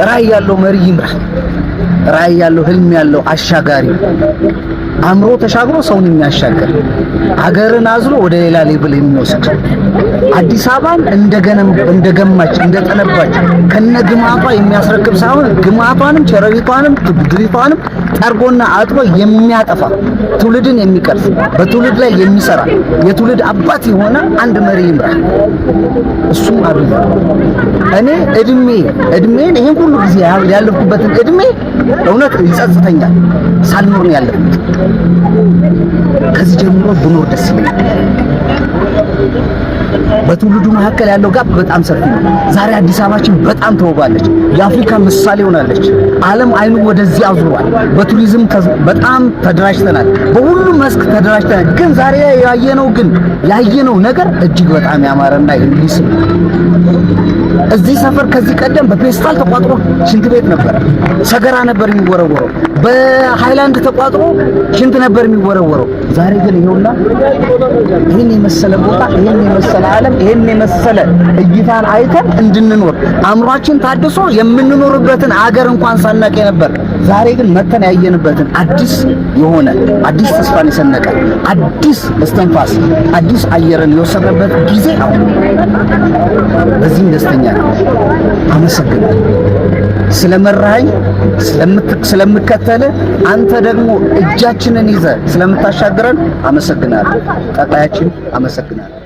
ራዕይ ያለው መሪ ይምራ። ራዕይ ያለው ህልም ያለው አሻጋሪ አምሮ ተሻግሮ ሰውን የሚያሻገር ሀገርን አዝሎ ወደ ሌላ ሌቭል የሚወስድ አዲስ አበባን እንደገማች እንደጠነባች ከነግማቷ የሚያስረክብ ሳይሆን ግማቷንም ቸረሪቷንም ድሪቷንም ጠርጎና አጥቦ የሚያጠፋ ትውልድን የሚቀርጽ በትውልድ ላይ የሚሰራ የትውልድ አባት የሆነ አንድ መሪ ይምራ። እሱም አብይ። እኔ እድሜን ይሄን ሁሉ ጊዜ ያለፍኩበትን እድሜ እውነት ይጸጽተኛል። ሳልኖር ነው ያለፍኩት። ከዚህ ጀምሮ ብኖር ደስ ይለኛል። በትውልዱ መካከል ያለው ጋፕ በጣም ሰፊ ነው። ዛሬ አዲስ አበባችን በጣም ተውባለች። የአፍሪካ ምሳሌ ሆናለች። ዓለም አይኑ ወደዚህ አዙሯል። በቱሪዝም በጣም ተደራጅተናል። በሁሉም መስክ ተደራጅተናል። ግን ዛሬ ያየነው ነገር እጅግ በጣም ያማረና የሚስብ እዚህ ሰፈር ከዚህ ቀደም በፔስታል ተቋጥሮ ሽንት ቤት ነበር፣ ሰገራ ነበር የሚወረወረው። በሃይላንድ ተቋጥሮ ሽንት ነበር የሚወረወረው። ዛሬ ግን ይኸውና ይሄን የመሰለ ቦታ፣ ይሄን የመሰለ ዓለም፣ ይሄን የመሰለ እይታን አይተን እንድንኖር አእምሯችን ታድሶ የምንኖርበትን አገር እንኳን ሳናቅ ነበር። ዛሬ ግን መተን ያየንበትን አዲስ ተስፋን የሰነቀ አዲስ እስትንፋስ አዲስ አየርን የወሰደበት ጊዜ አሁን። በዚህም ደስተኛ ነኝ። አመሰግናለሁ ስለመራኸኝ፣ ስለምከተል አንተ ደግሞ እጃችንን ይዘህ ስለምታሻግረን አመሰግናለሁ። ጠቅላያችን አመሰግናለሁ።